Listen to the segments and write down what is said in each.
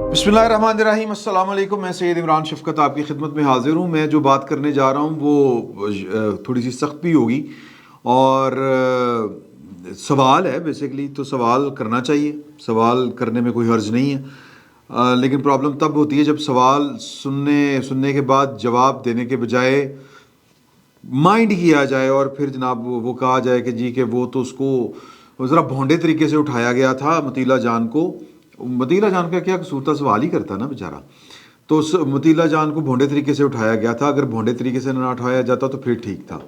बिस्मिल्लाहिर्रहमानिर्रहीम। अस्सलाम वालेकुम। मैं सैयद इमरान शफकत आपकी खिदमत में हाजिर हूँ। मैं जो बात करने जा रहा हूँ वो थोड़ी सी सख्त भी होगी और सवाल है बेसिकली, तो सवाल करना चाहिए, सवाल करने में कोई हर्ज नहीं है। लेकिन प्रॉब्लम तब होती है जब सवाल सुनने के बाद जवाब देने के बजाय माइंड किया जाए और फिर जनाब वो कहा जाए कि जी कि वो तो उसको ज़रा भोंडे तरीके से उठाया गया था मतीला जान को। मतीला जान का क्या कसूर था, सवाल ही करता ना बेचारा। तो उस मतीला जान को भोंडे तरीके से उठाया गया था। अगर भोंडे तरीके से ना उठाया जाता तो फिर ठीक था।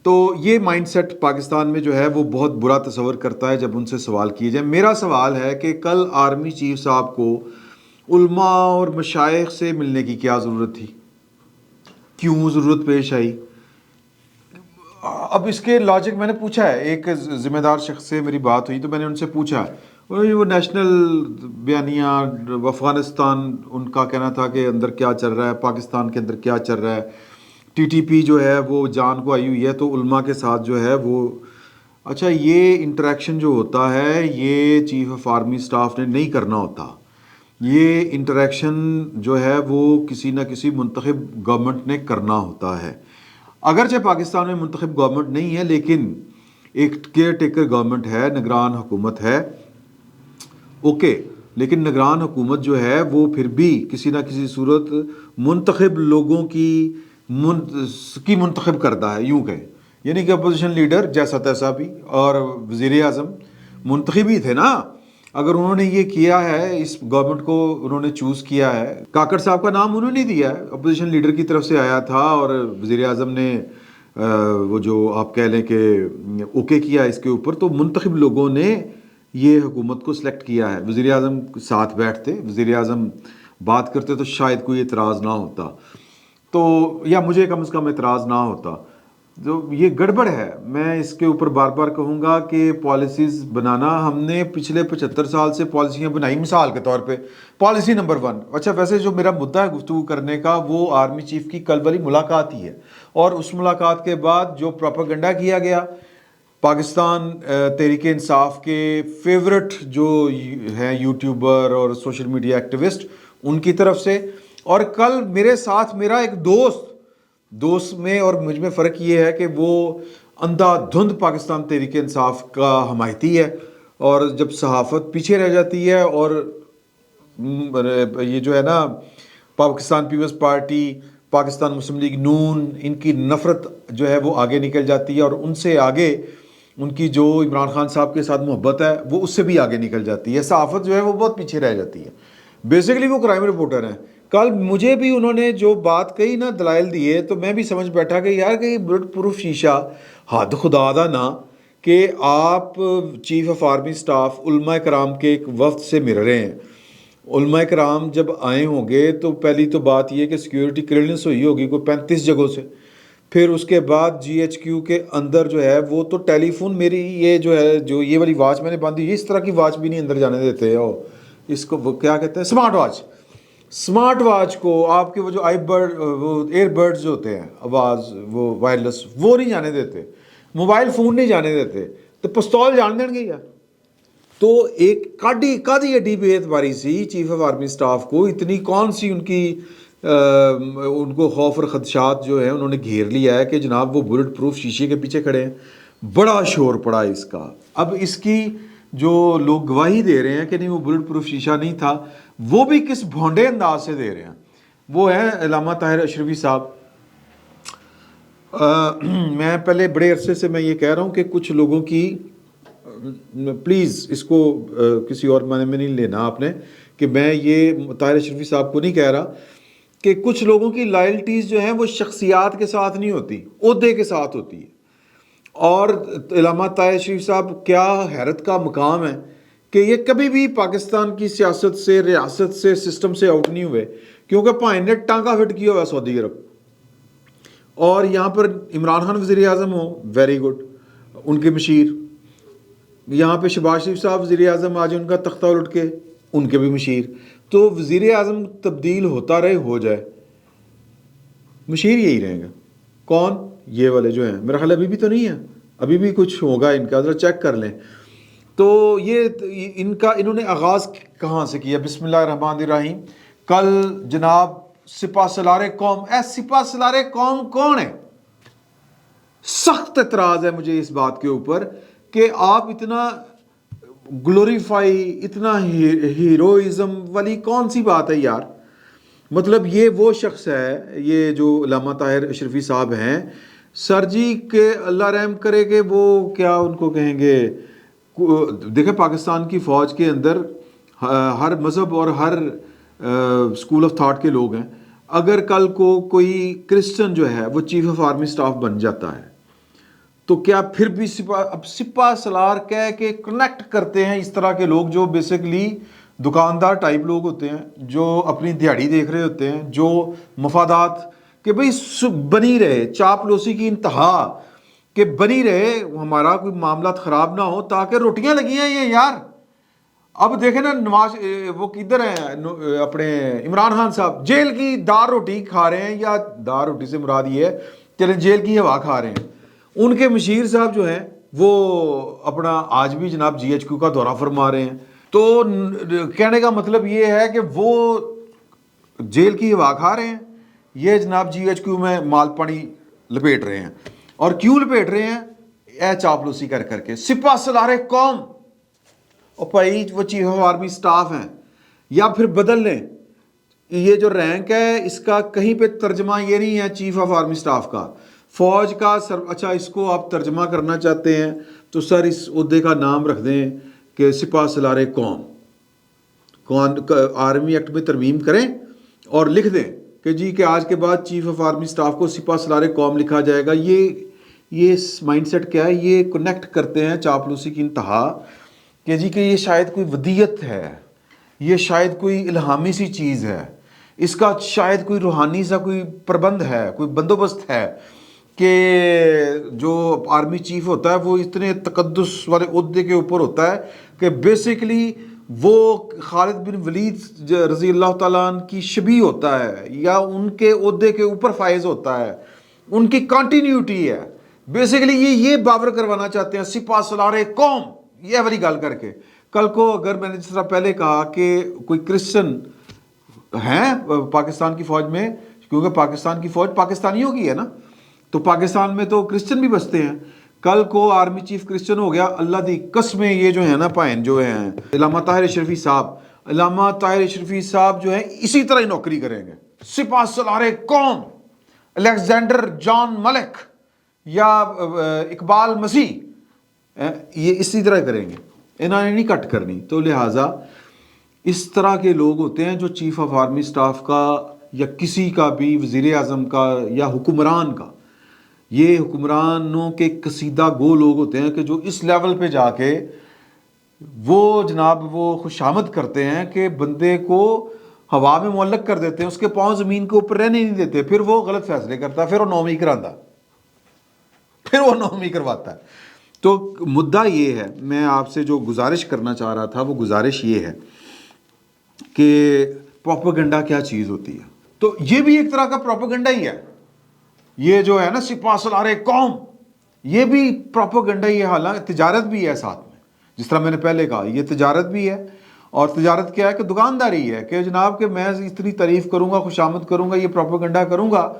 तो ये माइंडसेट पाकिस्तान में जो है वो बहुत बुरा तस्वर करता है जब उनसे सवाल किए जाए। मेरा सवाल है कि कल आर्मी चीफ साहब को उल्मा और मशाइख से मिलने की क्या ज़रूरत थी, क्यों ज़रूरत पेश आई? अब इसके लॉजिक मैंने पूछा है, एक ज़िम्मेदार शख्स से मेरी बात हुई तो मैंने उनसे पूछा, वो नेशनल बयानिया अफ़गानिस्तान, उनका कहना था कि अंदर क्या चल रहा है, पाकिस्तान के अंदर क्या चल रहा है, टीटीपी जो है वो जान को आई हुई है तो उल्मा के साथ जो है वो। अच्छा, ये इंटरेक्शन जो होता है ये चीफ़ ऑफ आर्मी स्टाफ ने नहीं करना होता। ये इंटरेक्शन जो है वो किसी न किसी मुंतखब गवर्नमेंट ने करना होता है। अगरचे पाकिस्तान में मुंतखब गवर्नमेंट नहीं है लेकिन एक केयर टेकर गवर्नमेंट है, निगरान हुकूमत है, ओके। लेकिन निगरान हुकूमत जो है वो फिर भी किसी ना किसी सूरत मुंतखब लोगों की मुंतखब करता है, यूँ कहें। यानी कि अपोजिशन लीडर जैसा तैसा भी, और वज़ीर आज़म मुंतखब ही थे ना। अगर उन्होंने ये किया है, इस गवर्नमेंट को उन्होंने चूज़ किया है, काकड़ साहब का नाम उन्होंने दिया है, अपोजिशन लीडर की तरफ से आया था और वज़ीर आज़म ने वो जो आप कह लें कि ओके किया इसके ऊपर, तो मुंतखब लोगों ने ये हुकूमत को सिलेक्ट किया है। वज़ीर आज़म साथ बैठते, वज़ीर आज़म बात करते तो शायद कोई एतराज़ ना होता, तो या मुझे कम से कम एतराज़ ना होता। तो ये गड़बड़ है। मैं इसके ऊपर बार बार कहूँगा कि पॉलिसीज़ बनाना, हमने पिछले 75 साल से पॉलिसियाँ बनाई। मिसाल के तौर पे पॉलिसी नंबर 1, अच्छा वैसे जो मेरा मुद्दा है गुफ्तगू करने का वो आर्मी चीफ की कल वाली मुलाकात ही है, और उस मुलाकात के बाद जो प्रोपेगेंडा किया गया पाकिस्तान तहरीक इंसाफ के फेवरेट जो हैं यूट्यूबर और सोशल मीडिया एक्टिविस्ट, उनकी तरफ से। और कल मेरे साथ मेरा एक दोस्त में और मुझ में फ़र्क ये है कि वो अंधाधुंध पाकिस्तान तहरीक इंसाफ का हमायती है, और जब सहाफ़त पीछे रह जाती है और ये जो है ना पाकिस्तान पीपल्स पार्टी, पाकिस्तान मुस्लिम लीग नून, इनकी नफ़रत जो है वो आगे निकल जाती है, और उनसे आगे उनकी जो इमरान खान साहब के साथ मोहब्बत है वो उससे भी आगे निकल जाती है। सहाफ़त जो है वो बहुत पीछे रह जाती है। बेसिकली वो क्राइम रिपोर्टर हैं। कल मुझे भी उन्होंने जो बात कही ना, दलाइल दिए, तो मैं भी समझ बैठा कि यार कि बुलेट प्रूफ शीशा हद खुदा दा ना, कि आप चीफ ऑफ आर्मी स्टाफ उलमा कराम के एक वफ्द से मिल रहे हैं। उलमा कराम जब आए होंगे तो पहली तो बात यह कि सिक्योरिटी क्लियरेंस हुई होगी कोई 35 जगहों से। फिर उसके बाद GHQ के अंदर जो है वो तो टेलीफोन, मेरी ये जो है जो ये वाली वॉच मैंने बांधी, इस तरह की वॉच भी नहीं अंदर जाने देते हो। इसको वो क्या कहते हैं, स्मार्ट वॉच को आपके वो जो वो एयरबड्स जो होते हैं आवाज़ वो वायरलेस, वो नहीं जाने देते, मोबाइल फ़ोन नहीं जाने देते, तो पिस्तौल जान देंगे यार। तो एक कादी अड्डी बेतबारी सी चीफ ऑफ आर्मी स्टाफ को, इतनी कौन सी उनको खौफ और खदशात जो है उन्होंने घेर लिया है कि जनाब वो बुलेट प्रूफ शीशे के पीछे खड़े हैं। बड़ा शोर पड़ा इसका। अब इसकी जो लोग गवाही दे रहे हैं कि नहीं वो बुलेट प्रूफ शीशा नहीं था, वो भी किस भोंडे अंदाज से दे रहे हैं। वो है अल्लामा ताहिर अशरफी साहब। मैं पहले बड़े अरसे से मैं ये कह रहा हूँ कि कुछ लोगों की, प्लीज़ इसको किसी और माने में नहीं लेना आपने, कि मैं ये ताहिर अशरफी साहब को नहीं कह रहा, कि कुछ लोगों की लॉयल्टीज़ जो हैं वो शख्सियात के साथ नहीं होती, ओहदे के साथ होती है। और अल्लामा ताहिर अशरफी साहब क्या हैरत का मकाम है कि ये कभी भी पाकिस्तान की सियासत से, रियासत से, सिस्टम से आउट नहीं हुए, क्योंकि भाई ने टांका फिट किया हुआ सऊदी अरब। और यहाँ पर इमरान खान वज़ीर आज़म हो, वेरी गुड, उनके मशीर। यहाँ पे शहबाज शरीफ साहब वज़ीर आज़म, आज उनका तख्ता उलट के उनके भी मशीर। तो वज़ीर आज़म तब्दील होता रहे, हो जाए, मशीर यही रहेगा। कौन? ये वाले जो हैं, मेरा ख्याल अभी भी तो नहीं है, अभी भी कुछ होगा इनका, ज़रा चेक कर लें। تو یہ انہوں نے آغاز کہاں سے کیا؟ بسم اللہ الرحمن الرحیم. کل جناب سپہ سالار قوم، سپہ سالار قوم کون ہے؟ سخت اعتراض ہے مجھے اس بات کے اوپر کہ آپ اتنا گلوریفائی، اتنا ہیروئزم والی کون سی بات ہے یار. مطلب یہ وہ شخص ہے، یہ جو علامہ طاہر اشرفی صاحب ہیں سر جی، کہ اللہ رحم کرے کہ وہ کیا ان کو کہیں گے. دیکھیں پاکستان کی فوج کے اندر ہر مذہب اور ہر اسکول آف تھاٹ کے لوگ ہیں. اگر کل کو کوئی کرسچن جو ہے وہ چیف آف آرمی سٹاف بن جاتا ہے تو کیا پھر بھی سپہ سالار کہہ کے کنیکٹ کرتے ہیں اس طرح کے لوگ جو بیسیکلی دکاندار ٹائپ لوگ ہوتے ہیں، جو اپنی دیہڑی دیکھ رہے ہوتے ہیں، جو مفادات کہ بھئی بنی رہے، چاپلوسی کی انتہا کہ بنی رہے، ہمارا کوئی معاملات خراب نہ ہو تاکہ روٹیاں لگی ہیں یہ یار. اب دیکھیں نا نواز وہ کدھر ہیں اپنے عمران خان صاحب، جیل کی دار روٹی کھا رہے ہیں، یا دار روٹی سے مراد یہ ہے چلیں جیل کی ہوا کھا رہے ہیں. ان کے مشیر صاحب جو ہیں وہ اپنا آج بھی جناب جی ایچ کیو کا دورہ فرما رہے ہیں. تو کہنے کا مطلب یہ ہے کہ وہ جیل کی ہوا کھا رہے ہیں، یہ جناب جی ایچ کیو میں مال پانی لپیٹ رہے ہیں. اور کیوں لپیٹ رہے ہیں؟ اے چاپلوسی کر کر کے. سپہ سالار قوم، اور بھائی وہ چیف آف آرمی سٹاف ہیں، یا پھر بدل لیں یہ جو رینک ہے اس کا کہیں پہ ترجمہ یہ نہیں ہے چیف آف آرمی سٹاف کا، فوج کا اچھا اس کو آپ ترجمہ کرنا چاہتے ہیں تو سر اس عہدے کا نام رکھ دیں کہ سپہ سالار قوم. آرمی ایکٹ میں ترمیم کریں اور لکھ دیں کہ جی کہ آج کے بعد چیف آف آرمی سٹاف کو سپہ سالار قوم لکھا جائے گا. یہ مائنڈ سیٹ کیا ہے؟ یہ کنیکٹ کرتے ہیں چاپلوسی کی انتہا کہ جی کہ یہ شاید کوئی ودیت ہے، یہ شاید کوئی الہامی سی چیز ہے، اس کا شاید کوئی روحانی سا کوئی پربند ہے، کوئی بندوبست ہے کہ جو آرمی چیف ہوتا ہے وہ اتنے تقدس والے عہدے کے اوپر ہوتا ہے کہ بیسیکلی وہ خالد بن ولید رضی اللہ تعالیٰ عنہ کی شبیہ ہوتا ہے، یا ان کے عہدے کے اوپر فائز ہوتا ہے، ان کی کنٹینیوٹی ہے. بیسیکلی یہ باور کروانا چاہتے ہیں سپہ سالار قوم یہ والی گل کر کے. کل کو اگر میں نے جس طرح پہلے کہا کہ کوئی کرسچن ہیں پاکستان کی فوج میں، کیونکہ پاکستان کی فوج پاکستانیوں کی ہے نا، تو پاکستان میں تو کرسچن بھی بستے ہیں. کل کو آرمی چیف کرسچن ہو گیا، اللہ دی قسمیں یہ جو ہیں نا پائن جو ہیں علامہ طاہر اشرفی صاحب، علامہ طاہر اشرفی صاحب جو ہیں اسی طرح ہی نوکری کریں گے. سپہ سالار قوم الیگزینڈر جان ملک یا اقبال مسیح یہ اسی طرح کریں گے، انہوں نے نہیں کٹ کرنی. تو لہٰذا اس طرح کے لوگ ہوتے ہیں جو چیف آف آرمی سٹاف کا یا کسی کا بھی وزیر اعظم کا یا حکمران کا، یہ حکمرانوں کے قصیدہ گو لوگ ہوتے ہیں کہ جو اس لیول پہ جا کے وہ جناب وہ خوشامد کرتے ہیں کہ بندے کو ہوا میں معلق کر دیتے ہیں، اس کے پاؤں زمین کے اوپر رہنے نہیں دیتے، پھر وہ غلط فیصلے کرتا ہے، پھر وہ نومی کرواتا ہے. تو مدعا یہ ہے، میں آپ سے جو گزارش کرنا چاہ رہا تھا وہ گزارش یہ ہے کہ پروپیگنڈا کیا چیز ہوتی ہے. تو یہ بھی ایک طرح کا پروپیگنڈا ہی ہے، یہ جو ہے نا سپہ سالار قوم یہ بھی پروپیگنڈا ہی ہے، حالانکہ تجارت بھی ہے ساتھ میں. جس طرح میں نے پہلے کہا یہ تجارت بھی ہے، اور تجارت کیا ہے کہ دکانداری ہے کہ جناب کہ میں اتنی تعریف کروں گا، خوشامد کروں گا، یہ پروپیگنڈا کروں گا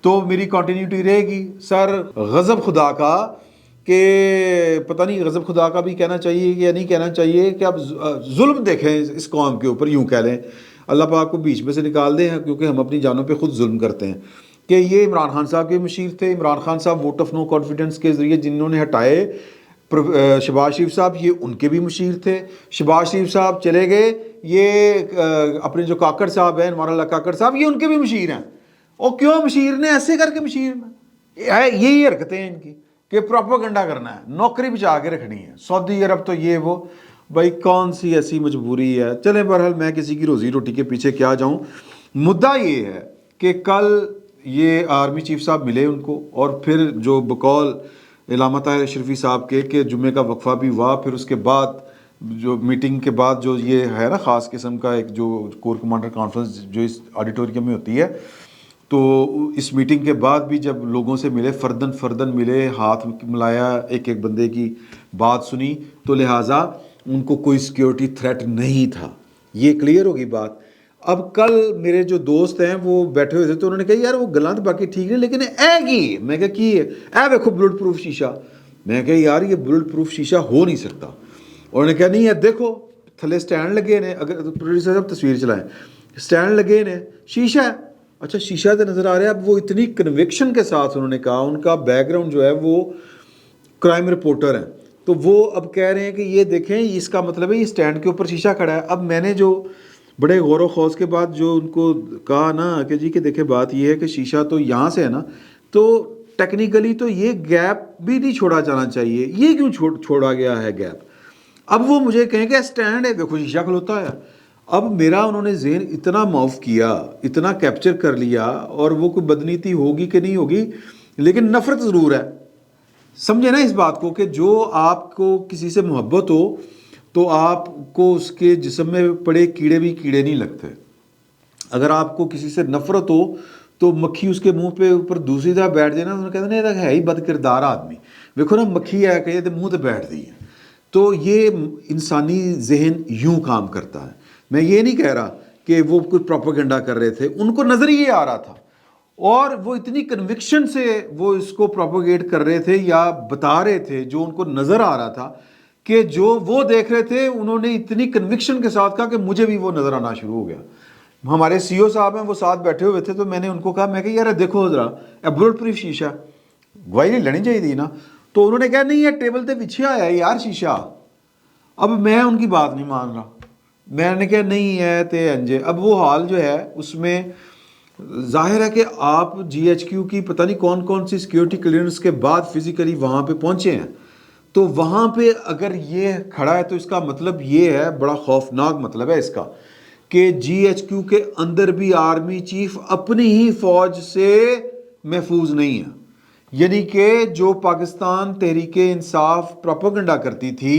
تو میری کنٹینیوٹی رہے گی. سر غضب خدا کا کہ پتہ نہیں غضب خدا کا بھی کہنا چاہیے یا نہیں کہنا چاہیے کہ اب ظلم دیکھیں اس قوم کے اوپر، یوں کہہ لیں اللہ پاک کو بیچ میں سے نکال دیں کیونکہ ہم اپنی جانوں پہ خود ظلم کرتے ہیں. کہ یہ عمران خان صاحب کے مشیر تھے، عمران خان صاحب ووٹ آف نو کانفیڈنس کے ذریعے جنہوں نے ہٹائے، شہباز شریف صاحب یہ ان کے بھی مشیر تھے. شہباز شریف صاحب چلے گئے، یہ اپنے جو کاکڑ صاحب ہیں انوار اللہ کاکڑ صاحب یہ ان کے بھی مشیر ہیں. اور کیوں مشیر نے ایسے کر کے مشیر نے یہی حرکتیں ہیں ان کی کہ پروپیگنڈا کرنا ہے، نوکری بچا کے رکھنی ہے. سعودی عرب تو یہ وہ بھائی کون سی ایسی مجبوری ہے. چلیں بہرحال میں کسی کی روزی روٹی کے پیچھے کیا جاؤں. مدعا یہ ہے کہ کل یہ آرمی چیف صاحب ملے ان کو، اور پھر جو بقول علامہ طاہر اشرفی صاحب کے کہ جمعے کا وقفہ بھی ہوا، پھر اس کے بعد جو میٹنگ کے بعد جو یہ ہے نا خاص قسم کا ایک جو کور کمانڈر کانفرنس جو اس آڈیٹوریم میں ہوتی ہے، تو اس میٹنگ کے بعد بھی جب لوگوں سے ملے، فردن ملے، ہاتھ ملایا، ایک ایک بندے کی بات سنی. تو لہٰذا उनको कोई सिक्योरिटी थ्रेट नहीं था, ये क्लियर होगी बात। अब कल मेरे जो दोस्त हैं वो बैठे हुए थे तो उन्होंने कहा यार वो गलां तो बाकी ठीक नहीं लेकिन ऐ की, मैं कहा की ऐ देखो बुलेट प्रूफ शीशा, मैं कहा यार ये बुलेट प्रूफ शीशा हो नहीं सकता। उन्होंने कहा नहीं है देखो थले स्टैंड लगे ने, अगर प्रोड्यूसर साहब तस्वीर चलाएं, स्टैंड लगे ने, शीशा है, अच्छा शीशा तो नज़र आ रहा है। अब वो इतनी कन्विक्शन के साथ उन्होंने कहा, उनका बैकग्राउंड जो है वो क्राइम रिपोर्टर है, तो वो अब कह रहे हैं कि ये देखें इसका मतलब है ये स्टैंड के ऊपर शीशा खड़ा है। अब मैंने जो बड़े गौर व खौज के बाद जो उनको कहा ना कि जी कि देखें बात ये है कि शीशा तो यहाँ से है ना, तो टेक्निकली तो ये गैप भी नहीं छोड़ा जाना चाहिए, ये क्यों छोड़ा गया है गैप। अब वो मुझे कहें कि स्टैंड है देखो शीशा खलोता है। अब मेरा उन्होंने ज़हन इतना माफ किया, इतना कैप्चर कर लिया, और वो कोई बदनीति होगी कि नहीं होगी लेकिन नफ़रत ज़रूर है। समझे ना इस बात को कि जो आपको किसी से मोहब्बत हो तो आपको उसके जिस्म में पड़े कीड़े भी कीड़े नहीं लगते। अगर आपको किसी से नफ़रत हो तो मक्खी उसके मुंह पे ऊपर दूसरी तरह बैठ जाए ना, उन्होंने कहते हैं है ही बद किरदार आदमी, देखो ना मक्खी है कहे तो मुँह पर बैठ दी है। तो ये इंसानी जहन यूं काम करता है। मैं ये नहीं कह रहा कि वो कोई प्रोपेगेंडा कर रहे थे, उनको नज़र ये आ रहा था और वो इतनी कन्विक्शन से वो इसको प्रोपोगेट कर रहे थे या बता रहे थे जो उनको नज़र आ रहा था कि जो वो देख रहे थे, उन्होंने इतनी कन्विक्शन के साथ कहा कि मुझे भी वो नज़र आना शुरू हो गया। हमारे सीईओ साहब हैं वो साथ बैठे हुए थे, तो मैंने उनको कहा, मैं यार देखो ज़रा बुलेट प्रूफ शीशा गवाही नहीं लेनी चाहिए थी ना, तो उन्होंने कहा नहीं यार टेबल पे पीछे आया है यार शीशा। अब मैं उनकी बात नहीं मान रहा, मैंने कहा नहीं है तो अंजे। अब वो हाल जो है उसमें जाहिर है कि आप जीएचक्यू की पता नहीं कौन कौन सी सिक्योरिटी क्लियरेंस के बाद फिजिकली वहाँ पे पहुँचे हैं, तो वहाँ पे अगर ये खड़ा है तो इसका मतलब ये है, बड़ा खौफनाक मतलब है इसका, कि जीएचक्यू के अंदर भी आर्मी चीफ अपनी ही फौज से महफूज नहीं है। यानी कि जो पाकिस्तान तहरीके इंसाफ प्रोपेगेंडा करती थी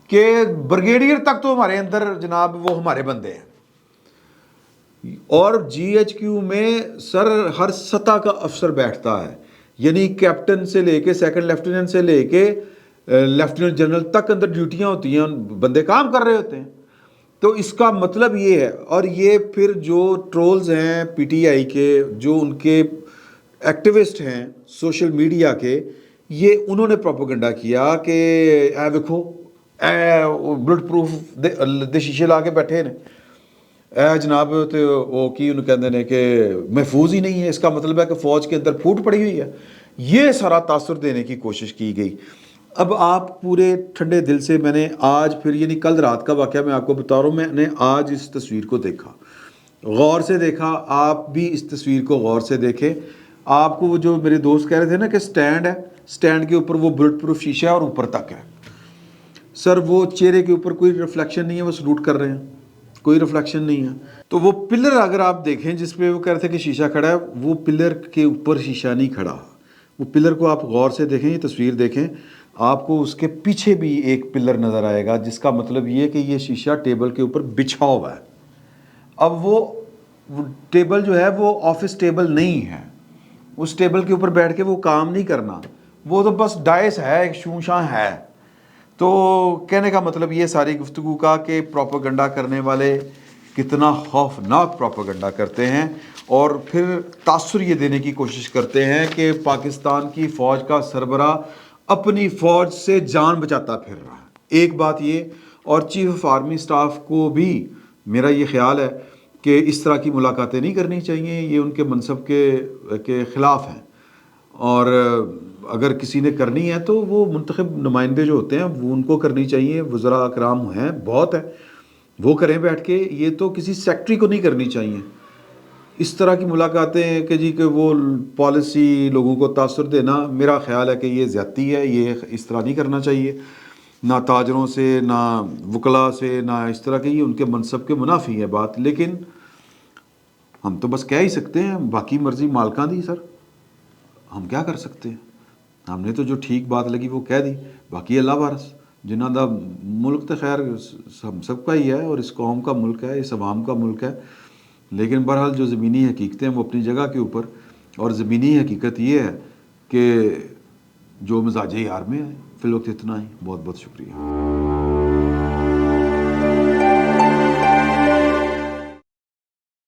कि ब्रिगेडियर तक तो हमारे अंदर जनाब वो हमारे बंदे हैं, और जीएचक्यू में सर हर सतह का अफसर बैठता है, यानी कैप्टन से लेके सेकंड लेफ्टिनेंट से लेके लेफ्टिनेंट जनरल तक अंदर ड्यूटियां होती हैं, बंदे काम कर रहे होते हैं। तो इसका मतलब ये है, और ये फिर जो ट्रोल्स हैं पीटीआई के, जो उनके एक्टिविस्ट हैं सोशल मीडिया के, ये उन्होंने प्रोपेगेंडा किया कि ए देखो बुलेट प्रूफ दे शीशे ला के बैठे ने जनाब, तो वो की उन्हें कहते हैं कि महफूज ही नहीं है, इसका मतलब है कि फ़ौज के अंदर फूट पड़ी हुई है। ये सारा तासुर देने की कोशिश की गई। अब आप पूरे ठंडे दिल से, मैंने आज फिर यानी कल रात का वाक़या मैं आपको बता रहा हूँ, मैंने आज इस तस्वीर को देखा, गौर से देखा, आप भी इस तस्वीर को गौर से देखें। आपको वो जो मेरे दोस्त कह रहे थे ना कि स्टैंड है, स्टैंड के ऊपर वो बुलेट प्रूफ शीशा है और ऊपर तक है। सर वो चेहरे के ऊपर कोई रिफ्लेक्शन नहीं है, वो सलूट कर रहे हैं, कोई रिफ्लेक्शन नहीं है। तो वो पिलर अगर आप देखें जिस पे वो कह रहे थे कि शीशा खड़ा है, वो पिलर के ऊपर शीशा नहीं खड़ा। वो पिलर को आप गौर से देखें, ये तस्वीर देखें, आपको उसके पीछे भी एक पिलर नज़र आएगा, जिसका मतलब ये कि ये शीशा टेबल के ऊपर बिछा हुआ है। अब वो टेबल जो है वो ऑफिस टेबल नहीं है, उस टेबल के ऊपर बैठ के वो काम नहीं करना, वो तो बस डाइस है, एक शूशा है। तो कहने का मतलब ये सारी गुफ्तगू का कि प्रोपेगेंडा करने वाले कितना खौफनाक प्रोपेगेंडा करते हैं, और फिर तासुर ये देने की कोशिश करते हैं कि पाकिस्तान की फ़ौज का सरबरा अपनी फ़ौज से जान बचाता फिर रहा है। एक बात ये, और चीफ ऑफ आर्मी स्टाफ को भी मेरा ये ख्याल है कि इस तरह की मुलाकातें नहीं करनी चाहिए, ये उनके मनसब के ख़िलाफ़ हैं, और अगर किसी ने करनी है तो वो मुंतखब नुमाइंदे जो होते हैं वो उनको करनी चाहिए, वज़रा अकराम हैं बहुत है, वो करें बैठ के। ये तो किसी सेक्रेटरी को नहीं करनी चाहिए इस तरह की मुलाकातें कि जी कि वो पॉलिसी लोगों को तासुर देना। मेरा ख़्याल है कि ये ज़्यादती है, ये इस तरह नहीं करना चाहिए, ना ताजरों से, ना वकला से, ना इस तरह के, ये उनके मनसब के मुनाफी है बात। लेकिन हम तो बस कह ही सकते हैं, बाकी मर्ज़ी मालकां दी सर, हम क्या कर सकते हैं। हमने तो जो ठीक बात लगी वो कह दी, बाकी अल्लाह वारस, जिन्हों का मुल्क तो खैर हम सबका ही है और इस कौम का मुल्क है, इस अवाम का मुल्क है। लेकिन बहरहाल जो ज़मीनी हकीकतें हैं वो अपनी जगह के ऊपर, और ज़मीनी हकीकत ये है कि जो मिजाज यार में है। फिल वक्त इतना ही, बहुत बहुत शुक्रिया।